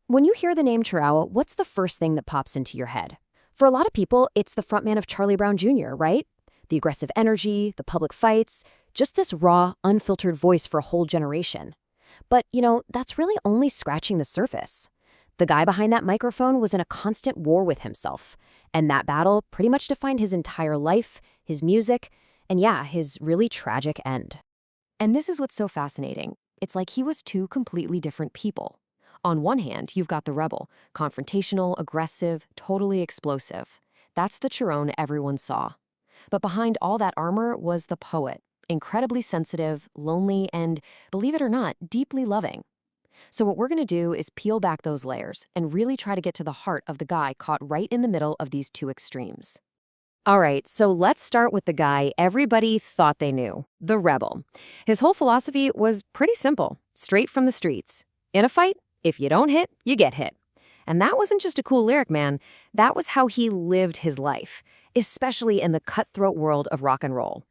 When you hear the name Chorão, what's the first thing that pops into your head? For a lot of people, it's the frontman of Charlie Brown Jr., right? The aggressive energy, the public fights, just this raw, unfiltered voice for a whole generation. But, that's really only scratching the surface. The guy behind that microphone was in a constant war with himself, and that battle pretty much defined his entire life, his music, and yeah, his really tragic end. And this is what's so fascinating. It's like he was two completely different people. On one hand, you've got the rebel, confrontational, aggressive, totally explosive. That's the Chorón everyone saw. But behind all that armor was the poet, incredibly sensitive, lonely, and, believe it or not, deeply loving. So what we're going to do is peel back those layers and really try to get to the heart of the guy caught right in the middle of these two extremes. All right, so let's start with the guy everybody thought they knew, the rebel. His whole philosophy was pretty simple, straight from the streets. In a fight, if you don't hit, you get hit. And that wasn't just a cool lyric, man. That was how he lived his life, especially in the cutthroat world of rock and roll.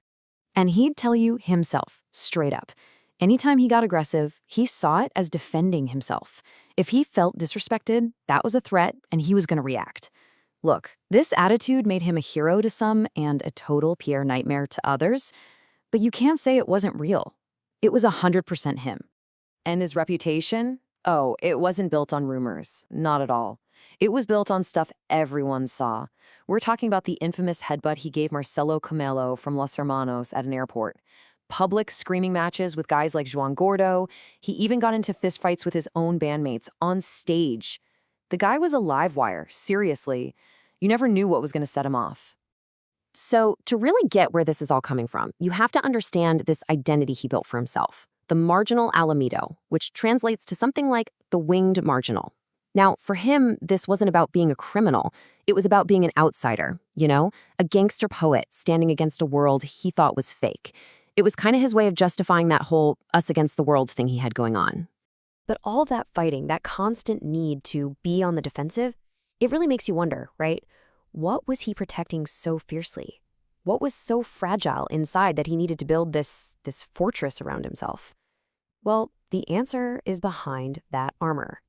And he'd tell you himself, straight up. Anytime he got aggressive, he saw it as defending himself. If he felt disrespected, that was a threat, and he was going to react. Look, this attitude made him a hero to some and a total PR nightmare to others, but you can't say it wasn't real. It was 100% him. And his reputation? Oh, it wasn't built on rumors. Not at all. It was built on stuff everyone saw. We're talking about the infamous headbutt he gave Marcelo Camelo from Los Hermanos at an airport. Public screaming matches with guys like Joan Gordo. He even got into fistfights with his own bandmates on stage. The guy was a live wire, seriously. You never knew what was going to set him off. So, to really get where this is all coming from, you have to understand this identity he built for himself, the marginal Alamito, which translates to something like the winged marginal. Now, for him, this wasn't about being a criminal. It was about being an outsider, a gangster poet standing against a world he thought was fake. It was kind of his way of justifying that whole us against the world thing he had going on. But all that fighting, that constant need to be on the defensive, it really makes you wonder, right? What was he protecting so fiercely? What was so fragile inside that he needed to build this fortress around himself? Well, the answer is behind that armor.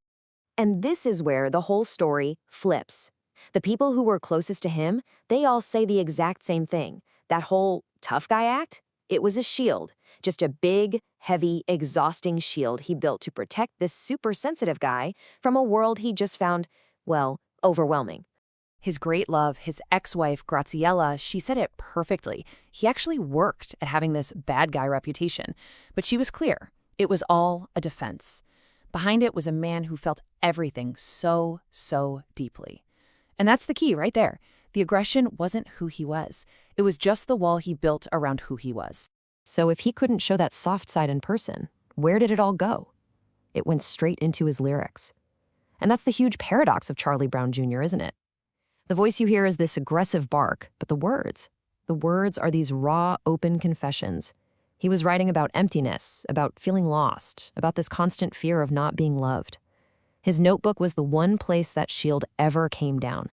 And this is where the whole story flips. The people who were closest to him, they all say the exact same thing. That whole tough guy act, it was a shield. Just a big, heavy, exhausting shield he built to protect this super sensitive guy from a world he just found, well, overwhelming. His great love, his ex-wife, Graziella, she said it perfectly. He actually worked at having this bad guy reputation. But she was clear. It was all a defense. Behind it was a man who felt everything so, so deeply. And that's the key right there. The aggression wasn't who he was. It was just the wall he built around who he was. So if he couldn't show that soft side in person, where did it all go? It went straight into his lyrics. And that's the huge paradox of Charlie Brown Jr., isn't it? The voice you hear is this aggressive bark, but the words are these raw, open confessions. He was writing about emptiness, about feeling lost, about this constant fear of not being loved. His notebook was the one place that shield ever came down.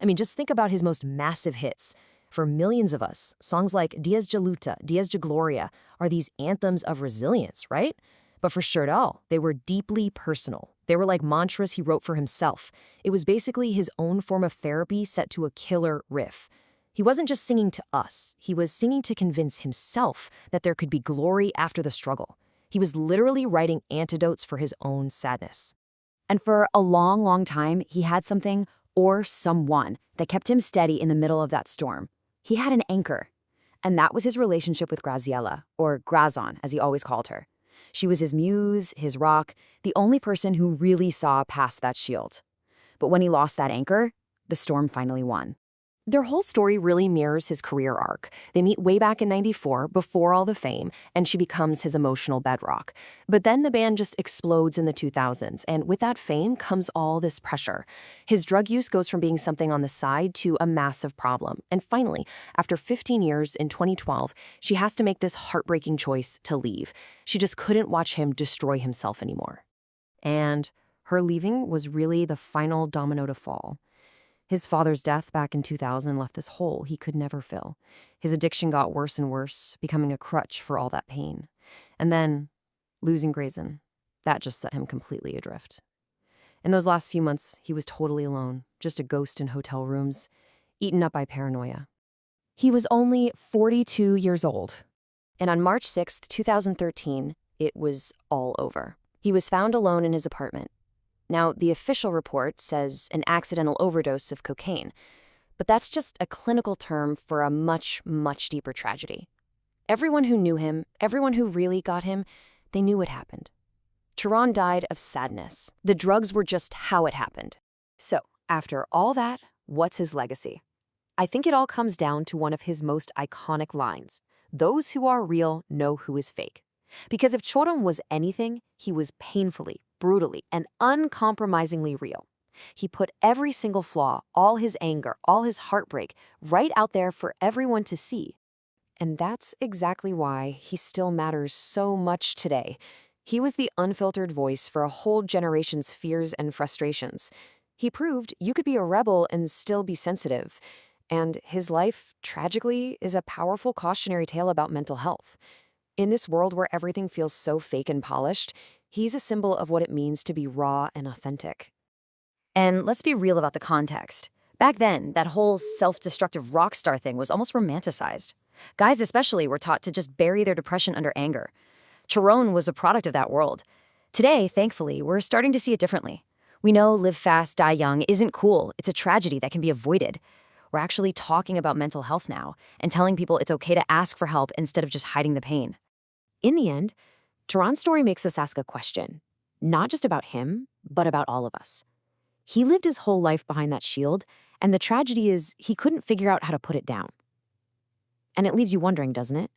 I mean, just think about his most massive hits. For millions of us, songs like Dias de Luta, Dias de Gloria are these anthems of resilience, right? But for Chorão, they were deeply personal. They were like mantras he wrote for himself. It was basically his own form of therapy set to a killer riff. He wasn't just singing to us. He was singing to convince himself that there could be glory after the struggle. He was literally writing antidotes for his own sadness. And for a long, long time, he had something or someone that kept him steady in the middle of that storm. He had an anchor. And that was his relationship with Graziella, or Grazon, as he always called her. She was his muse, his rock, the only person who really saw past that shield. But when he lost that anchor, the storm finally won. Their whole story really mirrors his career arc. They meet way back in '94, before all the fame, and she becomes his emotional bedrock. But then the band just explodes in the 2000s, and with that fame comes all this pressure. His drug use goes from being something on the side to a massive problem. And finally, after 15 years in 2012, she has to make this heartbreaking choice to leave. She just couldn't watch him destroy himself anymore. And her leaving was really the final domino to fall. His father's death back in 2000 left this hole he could never fill. His addiction got worse and worse, becoming a crutch for all that pain. And then, losing Grayson, that just set him completely adrift. In those last few months, he was totally alone, just a ghost in hotel rooms, eaten up by paranoia. He was only 42 years old. And on March 6, 2013, it was all over. He was found alone in his apartment. Now, the official report says an accidental overdose of cocaine, but that's just a clinical term for a much, much deeper tragedy. Everyone who knew him, everyone who really got him, they knew what happened. Chorão died of sadness. The drugs were just how it happened. So, after all that, what's his legacy? I think it all comes down to one of his most iconic lines. Those who are real know who is fake. Because if Chorão was anything, he was painfully, brutally, and uncompromisingly real. He put every single flaw, all his anger, all his heartbreak, right out there for everyone to see. And that's exactly why he still matters so much today. He was the unfiltered voice for a whole generation's fears and frustrations. He proved you could be a rebel and still be sensitive. And his life, tragically, is a powerful cautionary tale about mental health. In this world where everything feels so fake and polished, he's a symbol of what it means to be raw and authentic. And let's be real about the context. Back then, that whole self-destructive rock star thing was almost romanticized. Guys especially were taught to just bury their depression under anger. Chorão was a product of that world. Today, thankfully, we're starting to see it differently. We know live fast, die young isn't cool. It's a tragedy that can be avoided. We're actually talking about mental health now and telling people it's okay to ask for help instead of just hiding the pain. In the end, Chorão's story makes us ask a question, not just about him, but about all of us. He lived his whole life behind that shield, and the tragedy is he couldn't figure out how to put it down. And it leaves you wondering, doesn't it?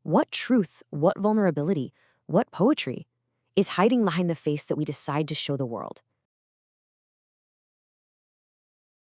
What truth, what vulnerability, what poetry is hiding behind the face that we decide to show the world?